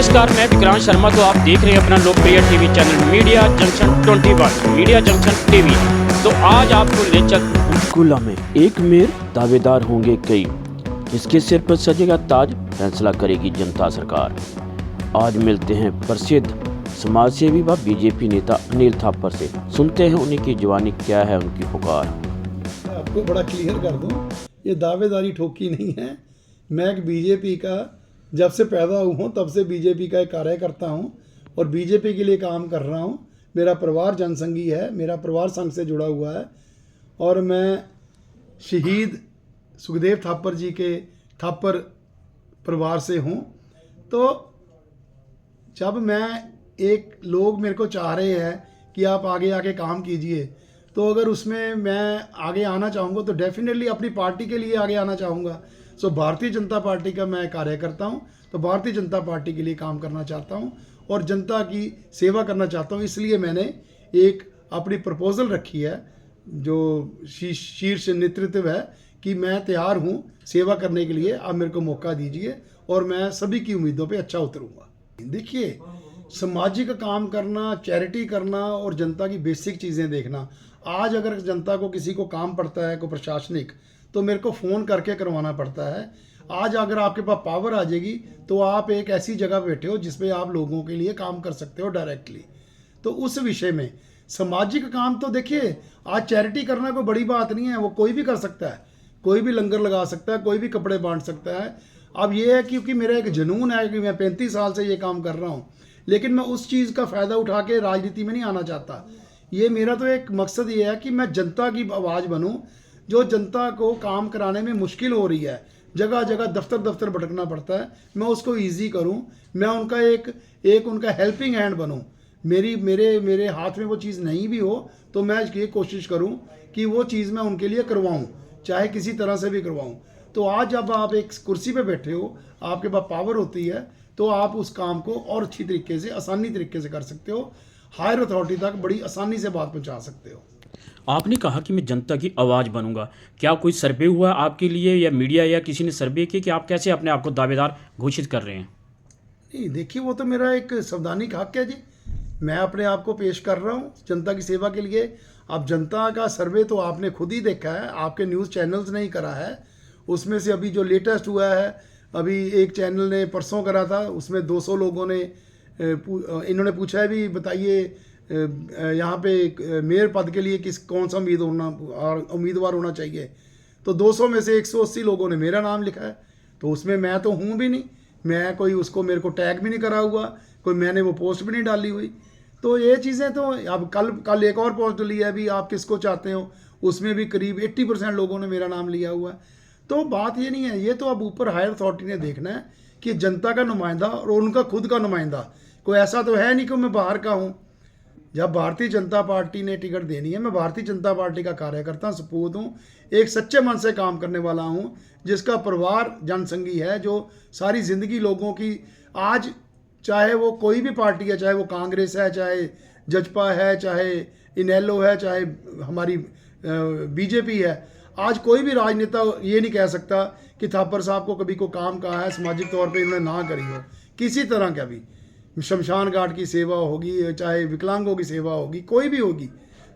नमस्कार, मैं विक्रांत शर्मा। तो आप देख रहे हैं अपना लोकप्रिय TV channel media junction 21 media junction TV. तो आज आपको ले चल पंचकूला में एक मेयर, दावेदार होंगे कई, जिसके सिर पर सजेगा ताज, फैसला करेगी जनता सरकार। आज मिलते हैं प्रसिद्ध समाजसेवी व बीजेपी नेता अनिल थापर से, सुनते हैं उन्हीं की जवानी क्या है, उनकी पुकार। आपको बड़ा क्लियर कर दूं, ये दावेदारी ठोकी नहीं है। मैं एक बीजेपी का जब से पैदा हुआ हूँ तब से बीजेपी का एक कार्यकर्ता हूँ और बीजेपी के लिए काम कर रहा हूँ। मेरा परिवार जनसंघी है, मेरा परिवार संघ से जुड़ा हुआ है और मैं शहीद सुखदेव थापर जी के थापर परिवार से हूँ। तो जब लोग मेरे को चाह रहे हैं कि आप आगे आके काम कीजिए, तो अगर उसमें मैं आगे आना चाहूँगा तो डेफिनेटली अपनी पार्टी के लिए आगे आना चाहूँगा। सो भारतीय जनता पार्टी का मैं कार्यकर्ता हूँ, तो भारतीय जनता पार्टी के लिए काम करना चाहता हूँ और जनता की सेवा करना चाहता हूँ। इसलिए मैंने एक अपनी प्रपोज़ल रखी है जो शीर्ष नेतृत्व है कि मैं तैयार हूँ सेवा करने के लिए, आप मेरे को मौका दीजिए और मैं सभी की उम्मीदों पे अच्छा उतरूँगा। देखिए, सामाजिक काम करना, चैरिटी करना और जनता की बेसिक चीज़ें देखना। आज अगर जनता को किसी को काम पड़ता है, कोई प्रशासनिक, तो मेरे को फ़ोन करके करवाना पड़ता है। आज अगर आपके पास पावर आ जाएगी तो आप एक ऐसी जगह बैठे हो जिसपे आप लोगों के लिए काम कर सकते हो डायरेक्टली। तो उस विषय में सामाजिक काम तो देखिए, आज चैरिटी करना कोई बड़ी बात नहीं है, वो कोई भी कर सकता है, कोई भी लंगर लगा सकता है, कोई भी कपड़े बांट सकता है। अब ये है क्योंकि मेरा एक जुनून है कि मैं 35 साल से ये काम कर रहा हूँ, लेकिन मैं उस चीज़ का फ़ायदा उठा के राजनीति में नहीं आना चाहता। ये मेरा तो एक मकसद ये है कि मैं जनता की आवाज़ बनूं, जो जनता को काम कराने में मुश्किल हो रही है, जगह जगह दफ्तर दफ्तर भटकना पड़ता है, मैं उसको इजी करूं, मैं उनका एक उनका हेल्पिंग हैंड बनूं। मेरे हाथ में वो चीज़ नहीं भी हो तो मैं ये कोशिश करूं कि वो चीज़ मैं उनके लिए करवाऊं, चाहे किसी तरह से भी करवाऊं। तो आज जब आप एक कुर्सी पे बैठे हो, आपके पास पावर होती है, तो आप उस काम को और अच्छी तरीके से, आसानी तरीके से कर सकते हो, हायर अथॉरिटी तक बड़ी आसानी से बात पहुँचा सकते हो। आपने कहा कि मैं जनता की आवाज़ बनूंगा, क्या कोई सर्वे हुआ आपके लिए या मीडिया या किसी ने सर्वे किया कि आप कैसे अपने आप को दावेदार घोषित कर रहे हैं? नहीं, देखिए, वो तो मेरा एक संवैधानिक हक है जी, मैं अपने आप को पेश कर रहा हूँ जनता की सेवा के लिए। अब जनता का सर्वे तो आपने खुद ही देखा है, आपके न्यूज़ चैनल्स ने ही करा है। उसमें से अभी जो लेटेस्ट हुआ है, अभी एक चैनल ने परसों करा था, उसमें 200 लोगों ने इन्होंने पूछा है भी बताइए यहाँ पे मेयर पद के लिए कौन सा उम्मीदवार होना चाहिए। तो 200 में से 180 लोगों ने मेरा नाम लिखा है, तो उसमें मैं तो हूँ भी नहीं, मैं कोई उसको मेरे को टैग भी नहीं करा हुआ, कोई मैंने वो पोस्ट भी नहीं डाली हुई। तो ये चीज़ें तो अब कल एक और पोस्ट ली है भी, आप किसको चाहते हो, उसमें भी करीब 80% लोगों ने मेरा नाम लिया हुआ है। तो बात ये नहीं है, ये तो अब ऊपर हायर अथॉरिटी ने देखना है कि जनता का नुमाइंदा और उनका खुद का नुमाइंदा, कोई ऐसा तो है नहीं कि मैं बाहर का हूँ। जब भारतीय जनता पार्टी ने टिकट देनी है, मैं भारतीय जनता पार्टी का कार्यकर्ता सपूत हूँ, एक सच्चे मन से काम करने वाला हूँ, जिसका परिवार जनसंघी है, जो सारी ज़िंदगी लोगों की, आज चाहे वो कोई भी पार्टी है, चाहे वो कांग्रेस है, चाहे जजपा है, चाहे इनेलो है, चाहे हमारी बीजेपी है, आज कोई भी राजनेता ये नहीं कह सकता कि थापर साहब को कभी को काम कहा है सामाजिक तौर पे इन्होंने ना करी हो, किसी तरह का भी। शमशान घाट की सेवा होगी, चाहे विकलांगों की सेवा होगी, कोई भी होगी,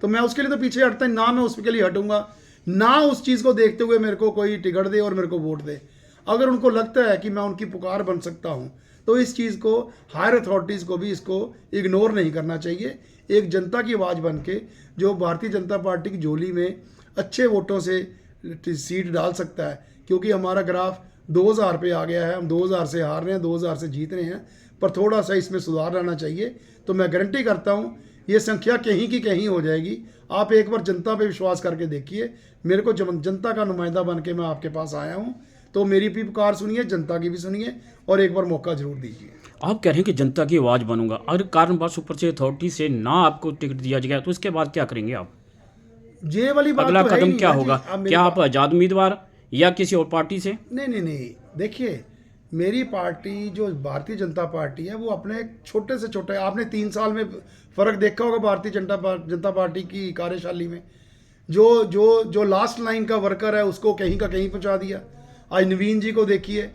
तो मैं उसके लिए तो पीछे हटता ना, मैं उसके लिए हटूंगा ना। उस चीज़ को देखते हुए मेरे को कोई टिकट दे और मेरे को वोट दे, अगर उनको लगता है कि मैं उनकी पुकार बन सकता हूँ, तो इस चीज़ को हायर अथॉरिटीज़ को भी इसको इग्नोर नहीं करना चाहिए। एक जनता की आवाज़ बन के जो भारतीय जनता पार्टी की झोली में अच्छे वोटों से सीट डाल सकता है, क्योंकि हमारा ग्राफ 2000 पे आ गया है, हम 2000 से हार रहे हैं, 2000 से जीत रहे हैं, पर थोड़ा सा इसमें सुधार लाना चाहिए। तो मैं गारंटी करता हूँ ये संख्या कहीं की कहीं हो जाएगी। आप एक बार जनता पे विश्वास करके देखिए, मेरे को जनता का नुमाइंदा बन के मैं आपके पास आया हूँ, तो मेरी भी पुकार सुनिए, जनता की भी सुनिए और एक बार मौका जरूर दीजिए। आप कह रहे हैं कि जनता की आवाज़ बनूंगा, अगर कारणवश ऊपर से अथॉरिटी से ना आपको टिकट दिया जाएगा तो इसके बाद क्या करेंगे आप? ये वाली बात अगला तो है ही कदम नहीं क्या है जी। होगा? अब क्या आप आज़ाद उम्मीदवार या किसी और पार्टी से? नहीं, देखिए, मेरी पार्टी जो भारतीय जनता पार्टी है, वो अपने छोटे से छोटे, आपने 3 साल में फ़र्क देखा होगा भारतीय जनता पार्टी की कार्यशैली में। जो लास्ट लाइन का वर्कर है उसको कहीं का कहीं पहुंचा दिया। आज नवीन जी को देखिए,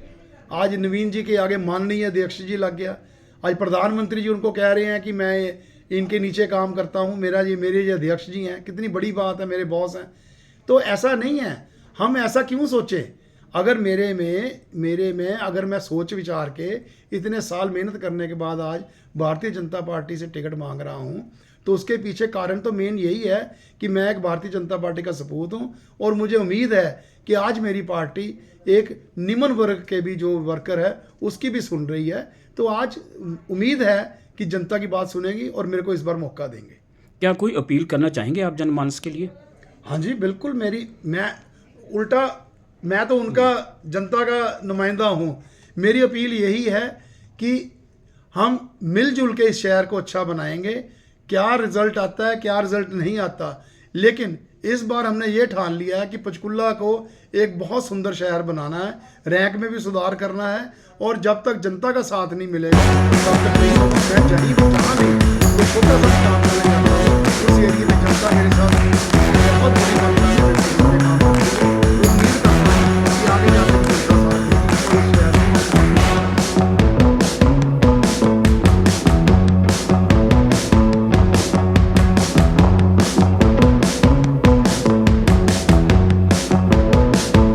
आज नवीन जी के आगे माननीय अध्यक्ष जी लग गया। आज प्रधानमंत्री जी उनको कह रहे हैं कि मैं इनके नीचे काम करता हूँ, मेरे ये अध्यक्ष जी हैं, कितनी बड़ी बात है, मेरे बॉस हैं। तो ऐसा नहीं है, हम ऐसा क्यों सोचें? अगर मेरे में अगर मैं सोच विचार के इतने साल मेहनत करने के बाद आज भारतीय जनता पार्टी से टिकट मांग रहा हूँ, तो उसके पीछे कारण तो मेन यही है कि मैं एक भारतीय जनता पार्टी का सपूत हूँ और मुझे उम्मीद है कि आज मेरी पार्टी एक निम्न वर्ग के भी जो वर्कर है उसकी भी सुन रही है। तो आज उम्मीद है कि जनता की बात सुनेगी और मेरे को इस बार मौका देंगे। क्या कोई अपील करना चाहेंगे आप जनमानस के लिए? हाँ जी बिल्कुल, मैं तो उनका जनता का नुमाइंदा हूँ। मेरी अपील यही है कि हम मिलजुल के इस शहर को अच्छा बनाएंगे। क्या रिजल्ट आता है, क्या रिजल्ट नहीं आता, लेकिन इस बार हमने ये ठान लिया है कि पंचकुला को एक बहुत सुंदर शहर बनाना है, रैंक में भी सुधार करना है। और जब तक जनता का साथ नहीं मिलेगा तब तक नहीं होगा। मैं जहाँ भी तो छोटा सा काम करने जाता हूँ, उस एरिया में जनता मेरे साथ बहुत बड़ी मात्रा में